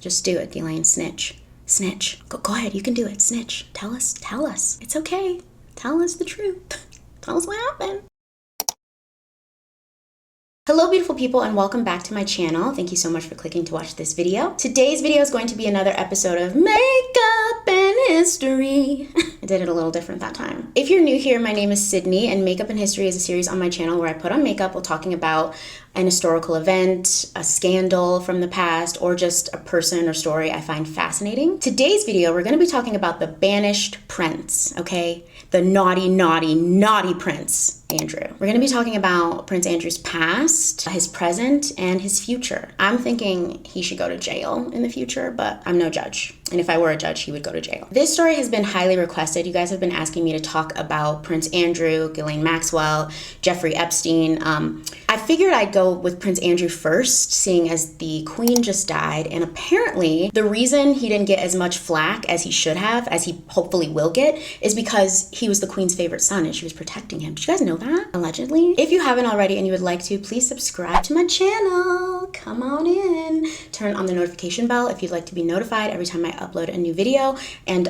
Just do it, Ghislaine. Snitch. Snitch. Go ahead, you can do it. Snitch. Tell us. It's okay. Tell us the truth. Tell us what happened. Hello beautiful people and welcome back to my channel. Thank you so much for clicking to watch this video. Today's video is going to be another episode of Makeup and History. I did it a little different that time. If you're new here, my name is Cydnee and Makeup and History is a series on my channel where I put on makeup while talking about an historical event, a scandal from the past, or just a person or story I find fascinating. Today's video, we're going to be talking about the banished prince, okay? The naughty, naughty, naughty Prince Andrew. We're going to be talking about Prince Andrew's past, his present, and his future. I'm thinking he should go to jail in the future, but I'm no judge. And if I were a judge, he would go to jail. This story has been highly requested. You guys have been asking me to talk about Prince Andrew, Ghislaine Maxwell, Jeffrey Epstein. I figured I'd go with Prince Andrew first, seeing as the Queen just died. And apparently, the reason he didn't get as much flack as he should have, as he hopefully will get, is because he was the Queen's favorite son and she was protecting him. Did you guys know that? Allegedly. If you haven't already and you would like to, please subscribe to my channel. Come on in. Turn on the notification bell if you'd like to be notified every time I upload a new video. And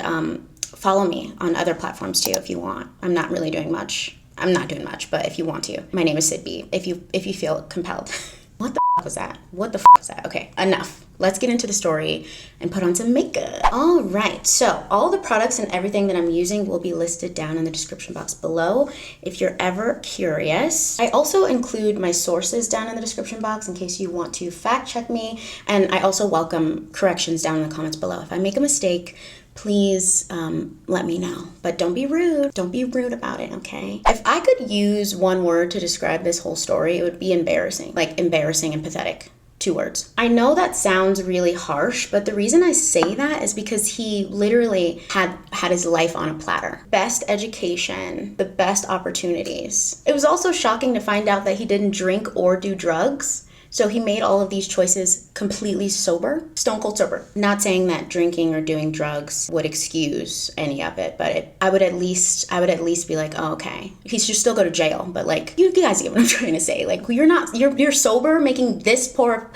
follow me on other platforms too if you want. I'm not really doing much. I'm not doing much, but if you want to. My name is Cydnee, if you feel compelled. What the f was that? What the f was that? Okay, enough. Let's get into the story and put on some makeup. All right, so all the products and everything that I'm using will be listed down in the description box below if you're ever curious. I also include my sources down in the description box in case you want to fact check me. And I also welcome corrections down in the comments below. If I make a mistake, please let me know, but don't be rude. Don't be rude about it, okay? If I could use one word to describe this whole story, it would be embarrassing. Like embarrassing and pathetic. 2 words. I know that sounds really harsh, but the reason I say that is because he literally had his life on a platter. Best education, the best opportunities. It was also shocking to find out that he didn't drink or do drugs. So he made all of these choices completely sober, stone cold sober. Not saying that drinking or doing drugs would excuse any of it, but I would at least be like, oh, okay. He should still go to jail, but like, you guys get what I'm trying to say. Like, you're sober, making this poor,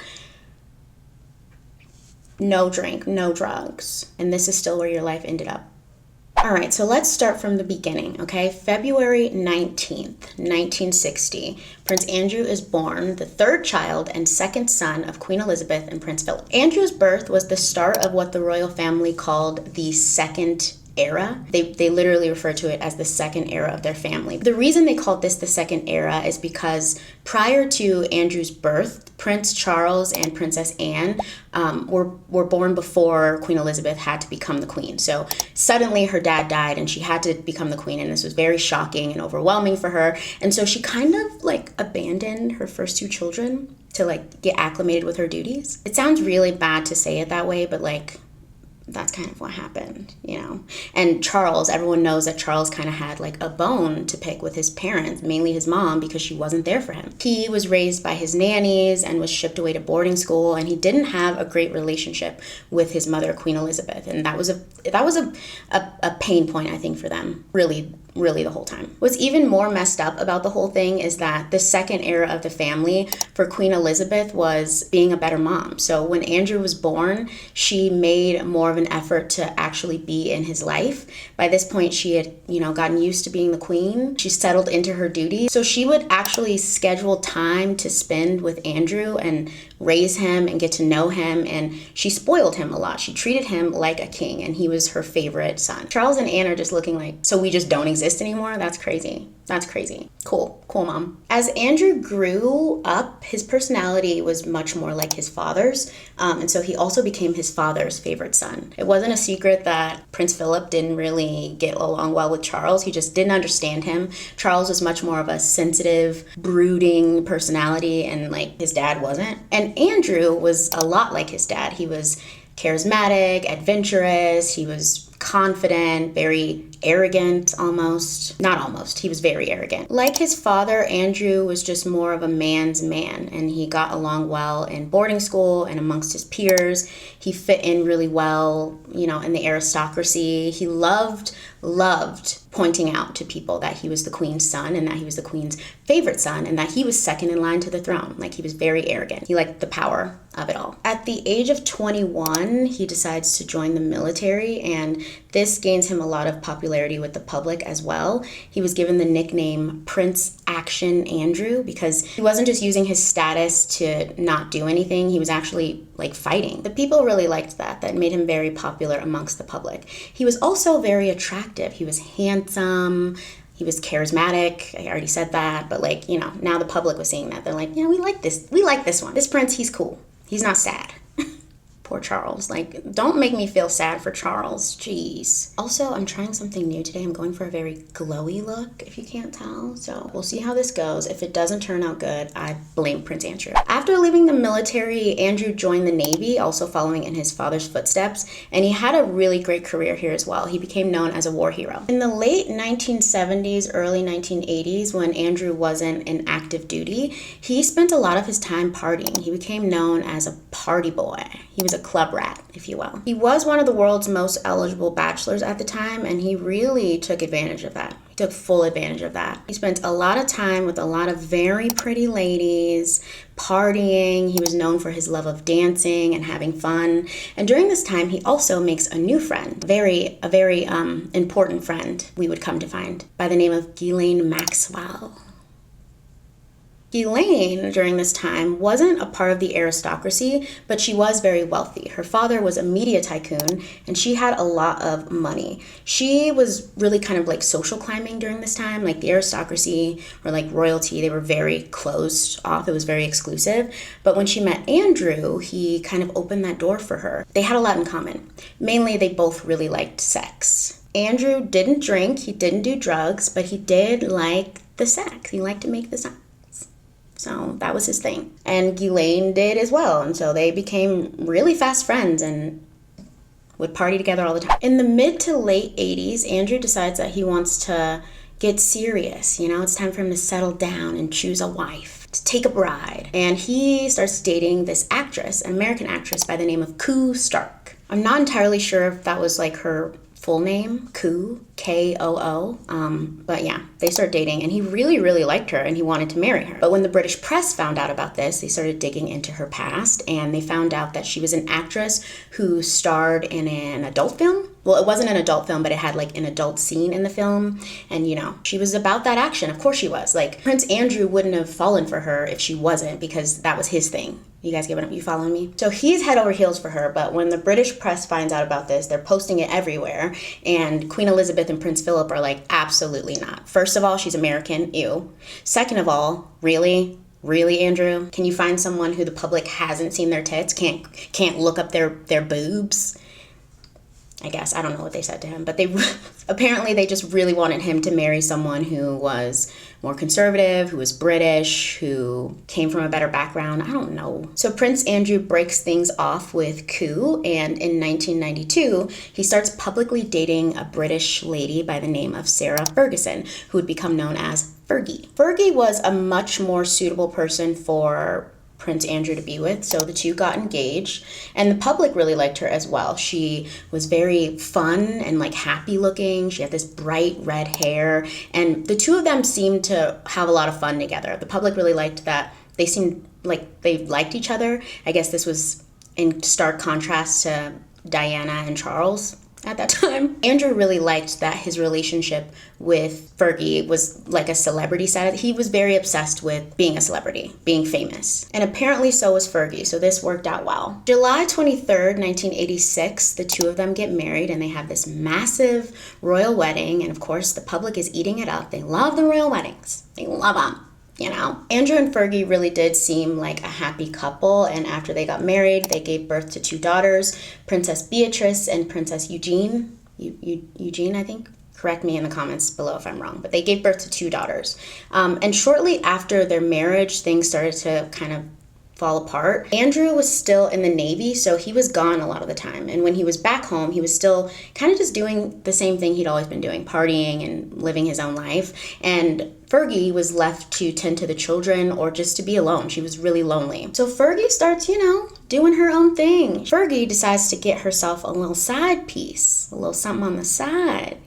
no drink, no drugs, and this is still where your life ended up. All right, so let's start from the beginning, okay? February 19th, 1960, Prince Andrew is born, the third child and second son of Queen Elizabeth and Prince Philip. Andrew's birth was the start of what the royal family called the second era. They literally refer to it as the second era of their family. The reason they called this the second era is because prior to Andrew's birth, Prince Charles and Princess Anne were born before Queen Elizabeth had to become the queen. So suddenly her dad died and she had to become the queen, and this was very shocking and overwhelming for her. And so she kind of like abandoned her first 2 children to like get acclimated with her duties. It sounds really bad to say it that way, but like, that's kind of what happened, you know? And Charles, everyone knows that Charles kind of had like a bone to pick with his parents, mainly his mom, because she wasn't there for him. He was raised by his nannies and was shipped away to boarding school, and he didn't have a great relationship with his mother, Queen Elizabeth. And that was a pain point, I think, for them, really the whole time. What's even more messed up about the whole thing is that the second era of the family for Queen Elizabeth was being a better mom. So when Andrew was born, she made more of an effort to actually be in his life. By this point, she had, gotten used to being the queen. She settled into her duties. So she would actually schedule time to spend with Andrew and raise him and get to know him, and she spoiled him a lot. She treated him like a king, and he was her favorite son. Charles and Anne are just looking like, so we just don't exist anymore? That's crazy. That's crazy. Cool, mom. As Andrew grew up, his personality was much more like his father's, and so he also became his father's favorite son. It wasn't a secret that Prince Philip didn't really get along well with Charles. He just didn't understand him. Charles was much more of a sensitive, brooding personality, and like his dad wasn't. And Andrew was a lot like his dad. He was charismatic, adventurous, he was confident, very arrogant almost. Not almost, he was very arrogant. Like his father, Andrew was just more of a man's man, and he got along well in boarding school and amongst his peers. He fit in really well, in the aristocracy. He loved pointing out to people that he was the queen's son and that he was the queen's favorite son and that he was second in line to the throne. Like, he was very arrogant. He liked the power of it all. At the age of 21, he decides to join the military, and this gains him a lot of popularity with the public as well. He was given the nickname Prince Action Andrew because he wasn't just using his status to not do anything. He was actually like fighting. The people really liked that. That made him very popular amongst the public. He was also very attractive. He was handsome. He was charismatic. I already said that, but like, you know, now the public was seeing that. They're like, yeah, we like this. We like this one. This prince, he's cool. He's not sad. Poor Charles. Like, don't make me feel sad for Charles. Jeez. Also, I'm trying something new today. I'm going for a very glowy look, if you can't tell. So we'll see how this goes. If it doesn't turn out good, I blame Prince Andrew. After leaving the military, Andrew joined the Navy, also following in his father's footsteps, and he had a really great career here as well. He became known as a war hero. In the late 1970s, early 1980s, when Andrew wasn't in active duty, he spent a lot of his time partying. He became known as a party boy. He was a club rat, if you will. He was one of the world's most eligible bachelors at the time, and he really took advantage of that. He took full advantage of that. He spent a lot of time with a lot of very pretty ladies, partying. He was known for his love of dancing and having fun. And during this time, he also makes a new friend, a very important friend, we would come to find, by the name of Ghislaine Maxwell. Ghislaine, during this time, wasn't a part of the aristocracy, but she was very wealthy. Her father was a media tycoon, and she had a lot of money. She was really kind of like social climbing during this time. Like, the aristocracy or like royalty, they were very closed off. It was very exclusive. But when she met Andrew, he kind of opened that door for her. They had a lot in common. Mainly, they both really liked sex. Andrew didn't drink, he didn't do drugs, but he did like the sex. He liked to make the sex. So that was his thing. And Ghislaine did as well. And so they became really fast friends and would party together all the time. In the mid to late 80s, Andrew decides that he wants to get serious. You know, it's time for him to settle down and choose a wife, to take a bride. And he starts dating this actress, an American actress by the name of Cutie Stark. I'm not entirely sure if that was like her full name, Koo, K-O-O. But yeah, they started dating, and he really, really liked her, and he wanted to marry her. But when the British press found out about this, they started digging into her past, and they found out that she was an actress who starred in an adult film. Well, it wasn't an adult film, but it had like an adult scene in the film. And, you know, she was about that action. Of course she was. Like, Prince Andrew wouldn't have fallen for her if she wasn't, because that was his thing. You guys giving up? You following me? So he's head over heels for her, but when the British press finds out about this, they're posting it everywhere, and Queen Elizabeth and Prince Philip are like, absolutely not. First of all, she's American, ew. Second of all, really? Really, Andrew? Can you find someone who the public hasn't seen their tits, can't look up their boobs? I guess. I don't know what they said to him, but they apparently they just really wanted him to marry someone who was more conservative, who was British, who came from a better background. I don't know. So Prince Andrew breaks things off with Cutie, and in 1992, he starts publicly dating a British lady by the name of Sarah Ferguson, who would become known as Fergie. Fergie was a much more suitable person for Prince Andrew to be with, so the two got engaged, and the public really liked her as well. She was very fun and like happy looking. She had this bright red hair, and the two of them seemed to have a lot of fun together. The public really liked that. They seemed like they liked each other. I guess this was in stark contrast to Diana and Charles at that time. Andrew really liked that his relationship with Fergie was like a celebrity status. He was very obsessed with being a celebrity, being famous. And apparently so was Fergie, so this worked out well. July 23rd, 1986, the two of them get married, and they have this massive royal wedding, and of course the public is eating it up. They love the royal weddings. They love them. You know, Andrew and Fergie really did seem like a happy couple, and after they got married, they gave birth to two daughters, Princess Beatrice and Princess Eugene. Eugene, I think. Correct me in the comments below if I'm wrong, but they gave birth to two daughters. And shortly after their marriage, things started to kind of fall apart. Andrew was still in the Navy, so he was gone a lot of the time. And when he was back home, he was still kind of just doing the same thing he'd always been doing, partying and living his own life. And Fergie was left to tend to the children or just to be alone. She was really lonely. So Fergie starts, doing her own thing. Fergie decides to get herself a little side piece, a little something on the side,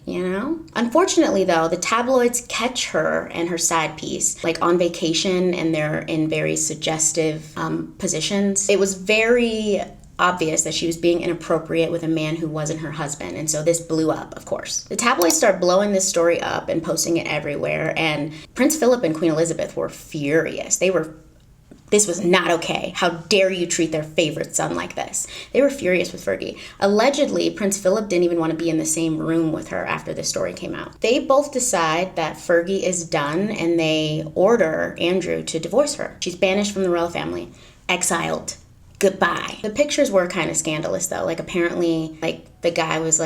Unfortunately, though, the tabloids catch her and her side piece, like on vacation, and they're in very suggestive positions. It was very obvious that she was being inappropriate with a man who wasn't her husband, and so this blew up, of course. The tabloids start blowing this story up and posting it everywhere, and Prince Philip and Queen Elizabeth were furious. This was not okay. How dare you treat their favorite son like this? They were furious with Fergie. Allegedly, Prince Philip didn't even want to be in the same room with her after this story came out. They both decide that Fergie is done, and they order Andrew to divorce her. She's banished from the royal family, exiled. Goodbye. The pictures were kind of scandalous, though. Apparently, the guy was,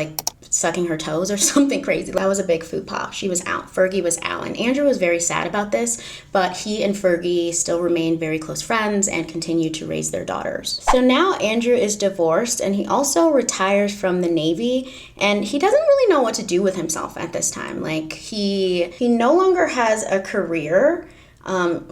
sucking her toes or something crazy. That was a big faux pas. She was out. Fergie was out. And Andrew was very sad about this, but he and Fergie still remained very close friends and continued to raise their daughters. So now Andrew is divorced, and he also retires from the Navy, and he doesn't really know what to do with himself at this time. He no longer has a career.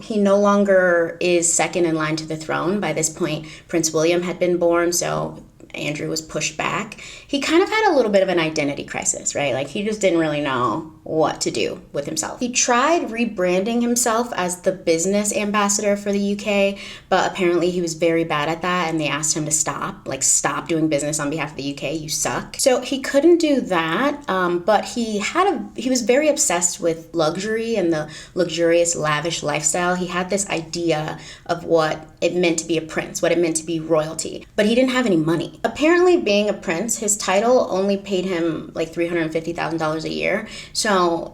He no longer is second in line to the throne. By this point, Prince William had been born, so Andrew was pushed back. He kind of had a little bit of an identity crisis, right? He just didn't really know what to do with himself. He tried rebranding himself as the business ambassador for the UK, but apparently he was very bad at that, and they asked him to stop doing business on behalf of the UK, you suck. So he couldn't do that, but he was very obsessed with luxury and the luxurious, lavish lifestyle. He had this idea of what it meant to be a prince, what it meant to be royalty, but he didn't have any money. Apparently, being a prince, his title only paid him $350,000 a year. So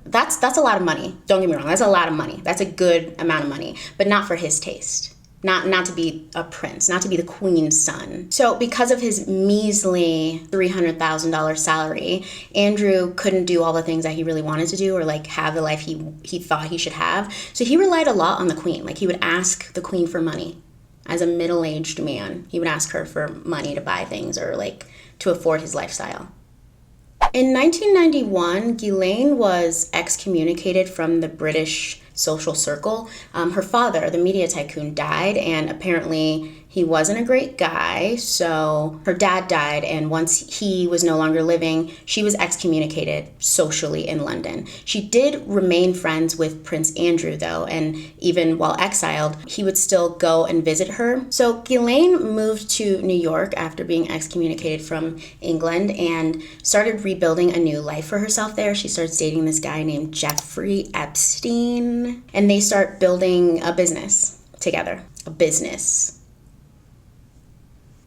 that's a lot of money. Don't get me wrong, that's a lot of money. That's a good amount of money, but not for his taste. Not to be a prince, not to be the queen's son. So because of his measly $300,000 salary, Andrew couldn't do all the things that he really wanted to do or have the life he thought he should have. So he relied a lot on the queen. He would ask the queen for money. As a middle-aged man, he would ask her for money to buy things or to afford his lifestyle. In 1991, Ghislaine was excommunicated from the British social circle. Her father, the media tycoon, died, and apparently he wasn't a great guy, so her dad died, and once he was no longer living, she was excommunicated socially in London. She did remain friends with Prince Andrew, though, and even while exiled, he would still go and visit her. So Ghislaine moved to New York after being excommunicated from England and started rebuilding a new life for herself there. She starts dating this guy named Jeffrey Epstein, and they start building a business together. A business.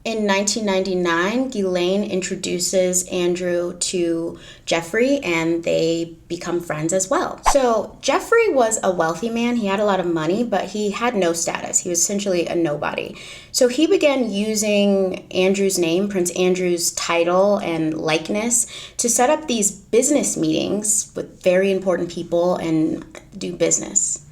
In 1999, Ghislaine introduces Andrew to Jeffrey, and they become friends as well. So Jeffrey was a wealthy man. He had a lot of money, but he had no status. He was essentially a nobody. So he began using Andrew's name, Prince Andrew's title and likeness, to set up these business meetings with very important people and do business.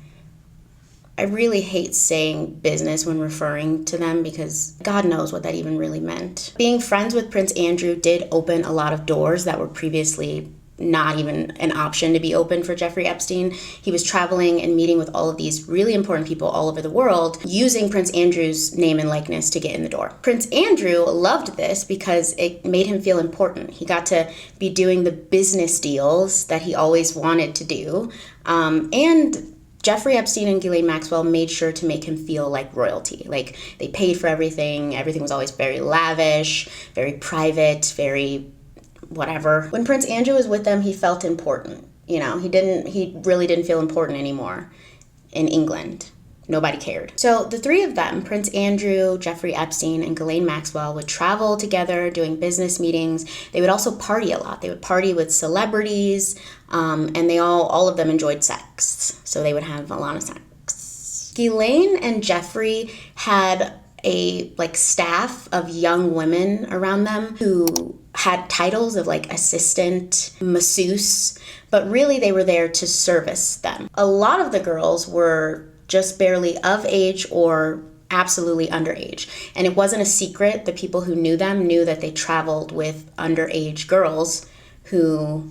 I really hate saying business when referring to them because God knows what that even really meant. Being friends with Prince Andrew did open a lot of doors that were previously not even an option to be open for Jeffrey Epstein. He was traveling and meeting with all of these really important people all over the world, using Prince Andrew's name and likeness to get in the door. Prince Andrew loved this because it made him feel important. He got to be doing the business deals that he always wanted to do, and Jeffrey Epstein and Ghislaine Maxwell made sure to make him feel like royalty. They paid for everything. Everything was always very lavish, very private, very whatever. When Prince Andrew was with them, he felt important. He really didn't feel important anymore in England. Nobody cared. So the three of them, Prince Andrew, Jeffrey Epstein, and Ghislaine Maxwell, would travel together doing business meetings. They would also party a lot. They would party with celebrities, and they all of them enjoyed sex. So they would have a lot of sex. Ghislaine and Jeffrey had a staff of young women around them who had titles of assistant, masseuse, but really they were there to service them. A lot of the girls were just barely of age or absolutely underage. And it wasn't a secret. The people who knew them knew that they traveled with underage girls who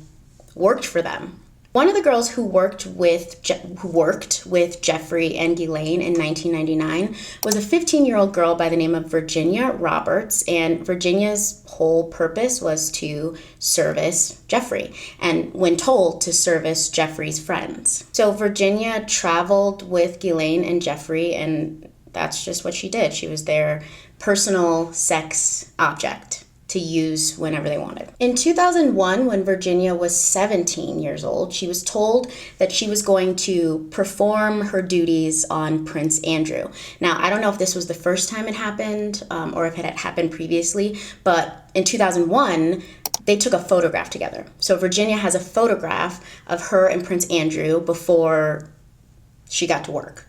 worked for them. One of the girls who worked with Jeffrey and Ghislaine in 1999 was a 15-year-old girl by the name of Virginia Roberts, and Virginia's whole purpose was to service Jeffrey, and when told, to service Jeffrey's friends. So Virginia traveled with Ghislaine and Jeffrey, and that's just what she did. She was their personal sex object to use whenever they wanted. In 2001, when Virginia was 17 years old, she was told that she was going to perform her duties on Prince Andrew. Now, I don't know if this was the first time it happened or if it had happened previously, but in 2001, they took a photograph together. So Virginia has a photograph of her and Prince Andrew before she got to work.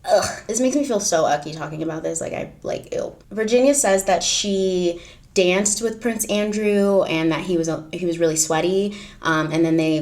Ugh, this makes me feel so ucky talking about this. Ew. Virginia says that she danced with Prince Andrew and that he was really sweaty, and then they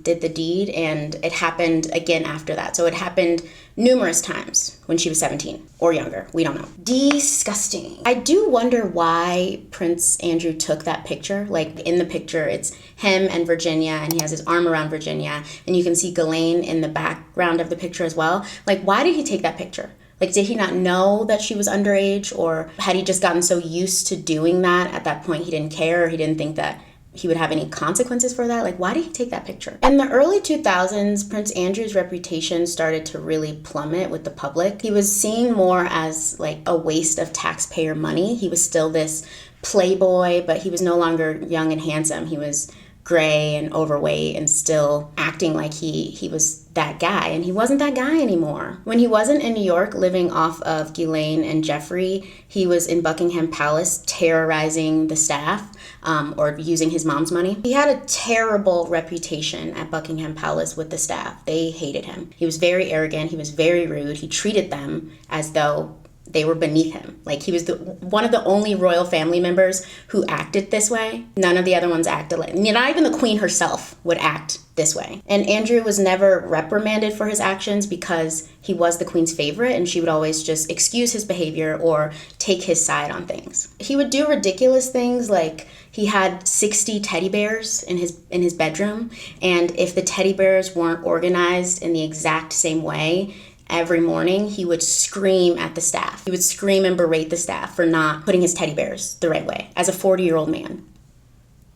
did the deed, and it happened again after that. So it happened numerous times when she was 17 or younger. We don't know. Disgusting. I do wonder why Prince Andrew took that picture. Like, in the picture, it's him and Virginia, and he has his arm around Virginia, and you can see Ghislaine in the background of the picture as well. Like, why did he take that picture? Like, did he not know that she was underage, or had he just gotten so used to doing that at that point he didn't care, or he didn't think that he would have any consequences for that? Like, why did he take that picture? In the early 2000s, Prince Andrew's reputation started to really plummet with the public. He was seen more as like a waste of taxpayer money. He was still this playboy, but he was no longer young and handsome. He was gray and overweight and still acting like he was that guy, and he wasn't that guy anymore. When he wasn't in New York living off of Ghislaine and Jeffrey, he was in Buckingham Palace terrorizing the staff, or using his mom's money. He had a terrible reputation at Buckingham Palace with the staff. They hated him. He was very arrogant. He was very rude. He treated them as though they were beneath him. Like, he was one of the only royal family members who acted this way. None of the other ones acted like, not even the queen herself would act this way. And Andrew was never reprimanded for his actions because he was the queen's favorite, and she would always just excuse his behavior or take his side on things. He would do ridiculous things, like he had 60 teddy bears in his bedroom, and if the teddy bears weren't organized in the exact same way, every morning he would scream at the staff. He would scream and berate the staff for not putting his teddy bears the right way as a 40-year-old man.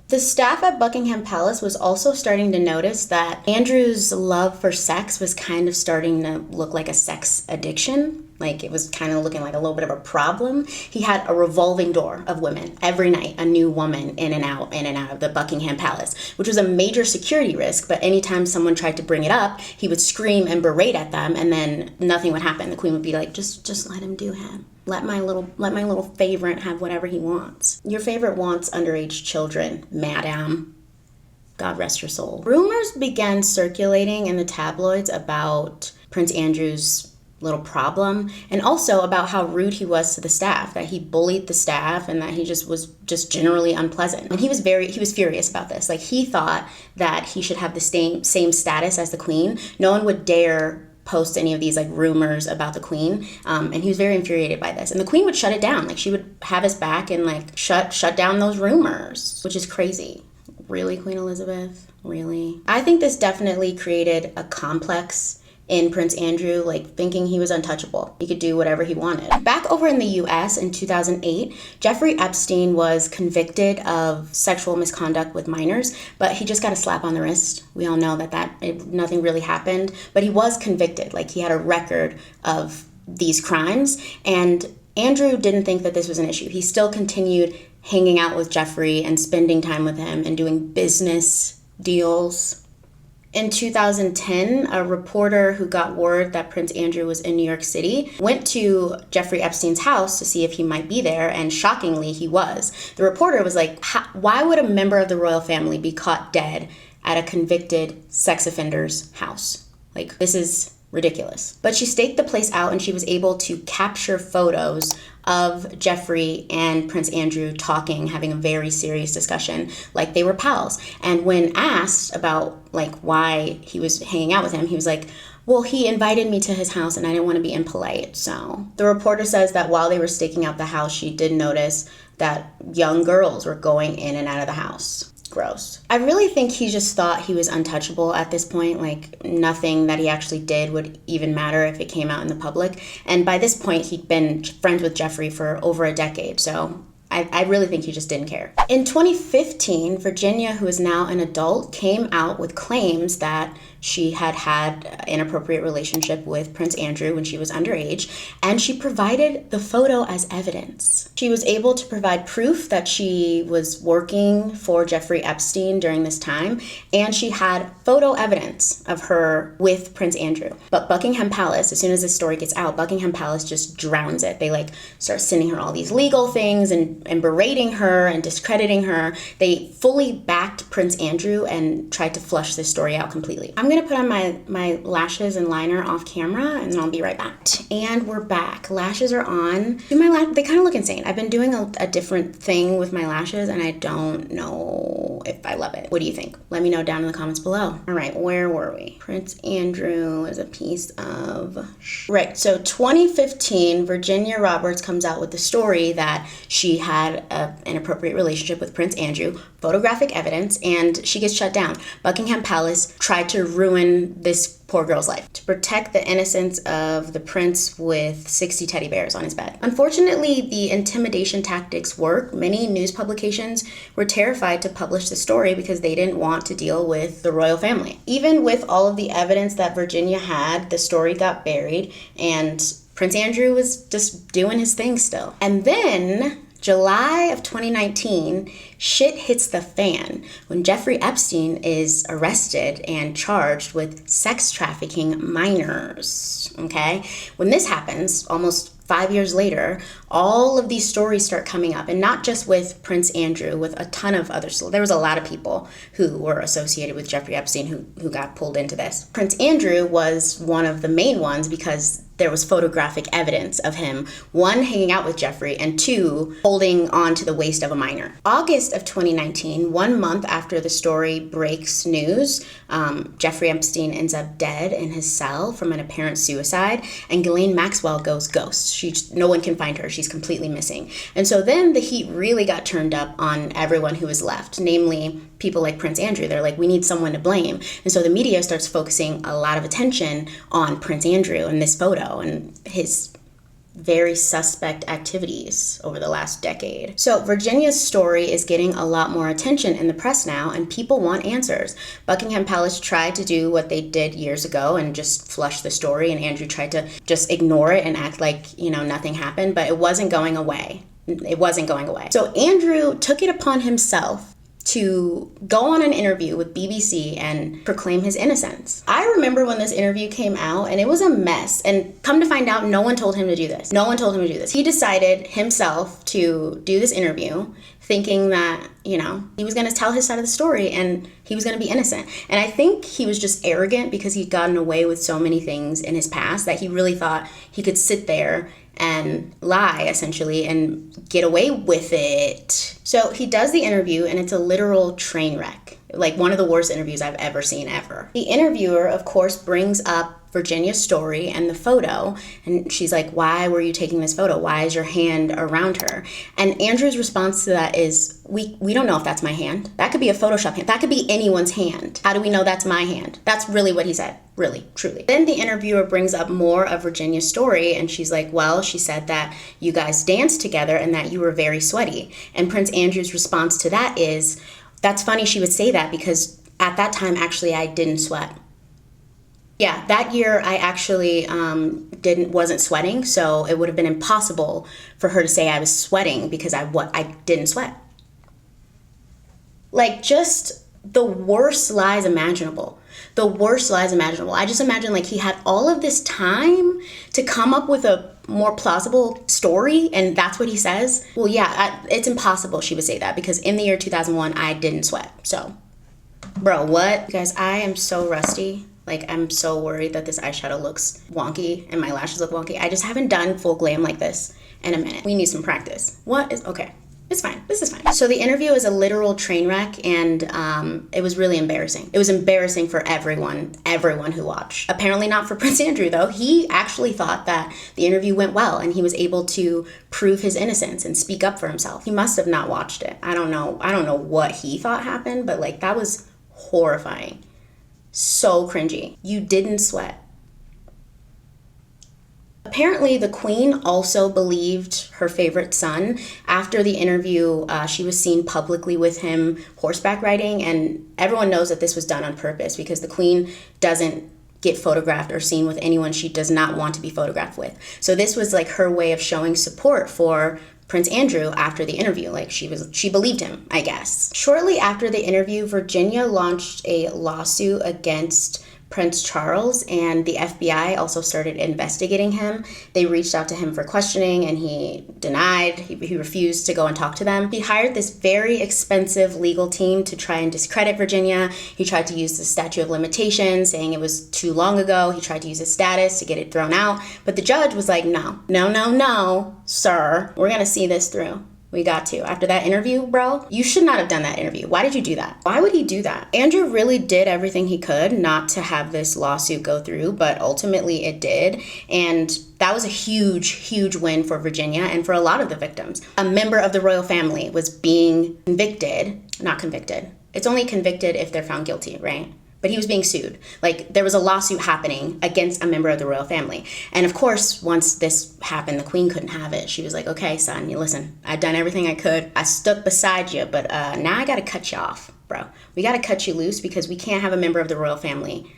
The staff at Buckingham Palace was also starting to notice that Andrew's love for sex was kind of starting to look like a sex addiction. Like, it was kind of looking like a little bit of a problem. He had a revolving door of women. Every night, a new woman in and out of the Buckingham Palace, which was a major security risk. But anytime someone tried to bring it up, he would scream and berate at them, and then nothing would happen. The queen would be like, just let him do him. Let my little favorite have whatever he wants. Your favorite wants underage children, madam. God rest your soul. Rumors began circulating in the tabloids about Prince Andrew's little problem, and also about how rude he was to the staff, that he bullied the staff, and that he was generally unpleasant. And he was furious about this. Like, he thought that he should have the same status as the queen. No one would dare post any of these like rumors about the queen, and he was very infuriated by this. And the queen would shut it down. Like, she would have his back and like shut down those rumors, which is crazy. Really, Queen Elizabeth? Really? I think this definitely created a complex in Prince Andrew, like thinking he was untouchable. He could do whatever he wanted. Back over in the US in 2008, Jeffrey Epstein was convicted of sexual misconduct with minors, but he just got a slap on the wrist. We all know that nothing really happened, but he was convicted. Like, he had a record of these crimes, and Andrew didn't think that this was an issue. He still continued hanging out with Jeffrey and spending time with him and doing business deals. In 2010, a reporter who got word that Prince Andrew was in New York City went to Jeffrey Epstein's house to see if he might be there, and shockingly, he was. The reporter was like, why would a member of the royal family be caught dead at a convicted sex offender's house? Like, this is ridiculous. But she staked the place out, and she was able to capture photos of Jeffrey and Prince Andrew talking, having a very serious discussion, like they were pals. And when asked about like why he was hanging out with him, he was like, well, he invited me to his house and I didn't want to be impolite. So the reporter says that while they were staking out the house, she did notice that young girls were going in and out of the house. gross. I really think he just thought he was untouchable at this point. Like, nothing that he actually did would even matter if it came out in the public. And by this point, he'd been friends with Jeffree for over a decade, so I really think he just didn't care. In 2015, Virginia, who is now an adult, came out with claims that she had had an inappropriate relationship with Prince Andrew when she was underage, and she provided the photo as evidence. She was able to provide proof that she was working for Jeffrey Epstein during this time, and she had photo evidence of her with Prince Andrew. But Buckingham Palace, as soon as this story gets out, Buckingham Palace just drowns it. They like start sending her all these legal things and berating her and discrediting her. They fully backed Prince Andrew and tried to flush this story out completely. I'm gonna put on my lashes and liner off camera and then I'll be right back. And we're back. Lashes are on. They kind of look insane. I've been doing a different thing with my lashes and I don't know if I love it. What do you think? Let me know down in the comments below. All right, where were we? Prince Andrew is a piece of... Right, so 2015, Virginia Roberts comes out with the story that she had an inappropriate relationship with Prince Andrew, photographic evidence, and she gets shut down. Buckingham Palace tried to ruin this poor girl's life to protect the innocence of the prince with 60 teddy bears on his bed. Unfortunately, the intimidation tactics work. Many news publications were terrified to publish the story because they didn't want to deal with the royal family. Even with all of the evidence that Virginia had, the story got buried and Prince Andrew was just doing his thing still. And then July of 2019, shit hits the fan when Jeffrey Epstein is arrested and charged with sex trafficking minors, okay? When this happens, almost 5 years later, all of these stories start coming up, and not just with Prince Andrew, with a ton of others. There was a lot of people who were associated with Jeffrey Epstein who got pulled into this. Prince Andrew was one of the main ones because there was photographic evidence of him, one, hanging out with Jeffrey, and two, holding on to the waist of a minor. August of 2019, 1 month after the story breaks news, Jeffrey Epstein ends up dead in his cell from an apparent suicide, and Ghislaine Maxwell goes ghost. No one can find her. She's completely missing. And so then the heat really got turned up on everyone who was left, namely people like Prince Andrew. They're like, we need someone to blame. And so the media starts focusing a lot of attention on Prince Andrew and this photo and his very suspect activities over the last decade. So Virginia's story is getting a lot more attention in the press now, and people want answers. Buckingham Palace tried to do what they did years ago and just flush the story, and Andrew tried to just ignore it and act like, nothing happened, but it wasn't going away. It wasn't going away. So Andrew took it upon himself to go on an interview with BBC and proclaim his innocence. I remember when this interview came out and it was a mess, and come to find out, no one told him to do this. No one told him to do this. He decided himself to do this interview thinking that, he was gonna tell his side of the story and he was gonna be innocent. And I think he was just arrogant because he'd gotten away with so many things in his past that he really thought he could sit there and lie, essentially, and get away with it. So he does the interview, and it's a literal train wreck. Like one of the worst interviews I've ever seen, ever. The interviewer, of course, brings up Virginia's story and the photo, and she's like, why were you taking this photo? Why is your hand around her? And Andrew's response to that is, we don't know if that's my hand. That could be a Photoshop hand. That could be anyone's hand. How do we know that's my hand? That's really what he said. Really, truly. Then the interviewer brings up more of Virginia's story, and she's like, well, she said that you guys danced together and that you were very sweaty. And Prince Andrew's response to that is, that's funny she would say that because at that time, actually, I didn't sweat. Yeah, that year I actually wasn't sweating, so it would have been impossible for her to say I was sweating because I didn't sweat. Like, just the worst lies imaginable. The worst lies imaginable. I just imagine like he had all of this time to come up with a more plausible story, and that's what he says. Well, yeah, it's impossible she would say that because in the year 2001, I didn't sweat. So, bro, what? You guys, I am so rusty. Like, I'm so worried that this eyeshadow looks wonky and my lashes look wonky. I just haven't done full glam like this in a minute. We need some practice. Okay. It's fine. This is fine. So the interview is a literal train wreck, and it was really embarrassing. It was embarrassing for everyone who watched. Apparently not for Prince Andrew, though. He actually thought that the interview went well, and he was able to prove his innocence and speak up for himself. He must have not watched it. I don't know what he thought happened, but like that was horrifying. So cringy. You didn't sweat. Apparently, the Queen also believed her favorite son. After the interview, she was seen publicly with him horseback riding, and everyone knows that this was done on purpose because the Queen doesn't get photographed or seen with anyone she does not want to be photographed with. So this was like her way of showing support for Prince Andrew after the interview. Like she believed him, I guess. Shortly after the interview, Virginia launched a lawsuit against Prince Charles, and the FBI also started investigating him. They reached out to him for questioning, and he denied. He refused to go and talk to them. He hired this very expensive legal team to try and discredit Virginia. He tried to use the statute of limitations, saying it was too long ago. He tried to use his status to get it thrown out, but the judge was like, no, sir, we're gonna see this through. We got to. After that interview, bro, you should not have done that interview. Why did you do that? Why would he do that? Andrew really did everything he could not to have this lawsuit go through, but ultimately it did. And that was a huge, huge win for Virginia and for a lot of the victims. A member of the royal family was being not convicted. It's only convicted if they're found guilty, right? But he was being sued. Like, there was a lawsuit happening against a member of the royal family. And of course, once this happened, the Queen couldn't have it. She was like, okay, son, you listen, I've done everything I could. I stuck beside you, but now I gotta cut you off, bro. We gotta cut you loose because we can't have a member of the royal family.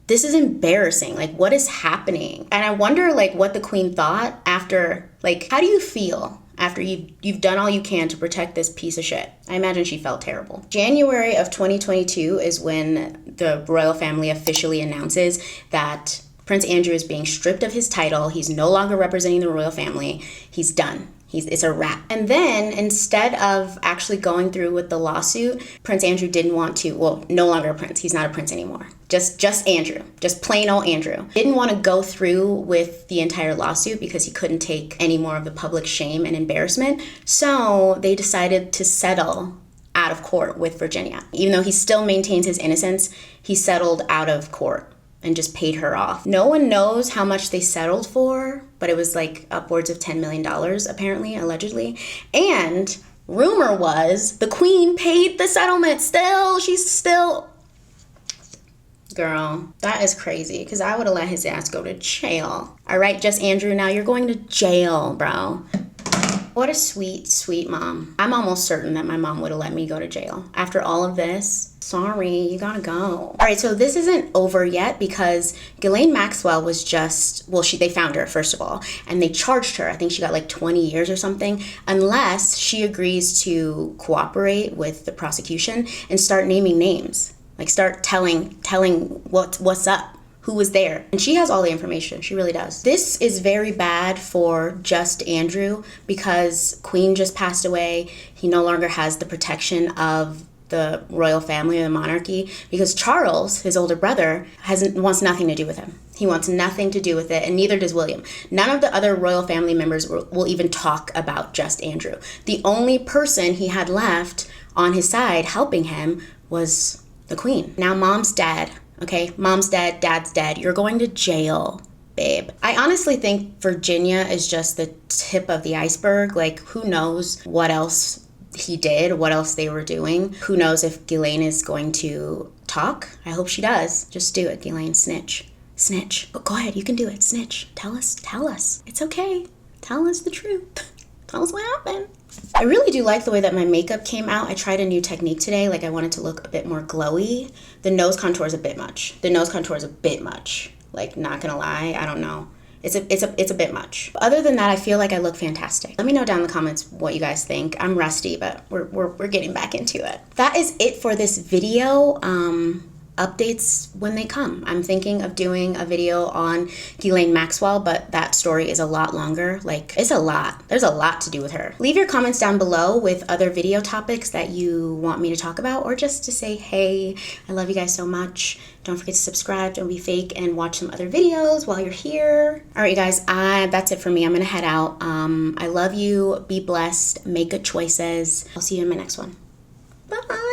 This is embarrassing. Like, what is happening? And I wonder, like, what the Queen thought after, like, how do you feel after you've done all you can to protect this piece of shit? I imagine she felt terrible. January of 2022 is when the royal family officially announces that Prince Andrew is being stripped of his title. He's no longer representing the royal family. He's done. It's a wrap. And then instead of actually going through with the lawsuit, Prince Andrew didn't want to, well, no longer a prince. He's not a prince anymore. Just Andrew, just plain old Andrew. Didn't want to go through with the entire lawsuit because he couldn't take any more of the public shame and embarrassment. So they decided to settle out of court with Virginia. Even though he still maintains his innocence, he settled out of court and just paid her off. No one knows how much they settled for, but it was like upwards of $10 million, apparently, allegedly. And rumor was the Queen paid the settlement still. She's still... Girl, that is crazy, because I would have let his ass go to jail. All right, just Andrew, now you're going to jail, bro. What a sweet, sweet mom. I'm almost certain that my mom would have let me go to jail. After all of this, sorry, you gotta go. All right, so this isn't over yet because Ghislaine Maxwell was they found her, first of all, and they charged her. I think she got like 20 years or something, unless she agrees to cooperate with the prosecution and start naming names. Like start telling what's up. Who was there. And she has all the information. She really does. This is very bad for just Andrew because Queen just passed away. He no longer has the protection of the royal family or the monarchy because Charles, his older brother, wants nothing to do with him. He wants nothing to do with it, and neither does William. None of the other royal family members will even talk about just Andrew. The only person he had left on his side helping him was the Queen. Now mom's dead. Okay, mom's dead, dad's dead. You're going to jail, babe. I honestly think Virginia is just the tip of the iceberg. Like, who knows what else he did, what else they were doing. Who knows if Ghislaine is going to talk? I hope she does. Just do it, Ghislaine. Snitch. Go ahead, you can do it. Snitch. Tell us. It's okay. Tell us the truth. Tell us what happened. I really do like the way that my makeup came out. I tried a new technique today. Like, I wanted to look a bit more glowy. The nose contour is a bit much. Like, not gonna lie, I don't know. It's a bit much. But other than that, I feel like I look fantastic. Let me know down in the comments what you guys think. I'm rusty, but we're getting back into it. That is it for this video. updates when they come. I'm thinking of doing a video on Ghislaine Maxwell, but that story is a lot longer. Like, it's a lot. There's a lot to do with her. Leave your comments down below with other video topics that you want me to talk about, or just to say, hey, I love you guys so much. Don't forget to subscribe, don't be fake, and watch some other videos while you're here. All right, you guys, that's it for me. I'm gonna head out. I love you. Be blessed. Make good choices. I'll see you in my next one. Bye.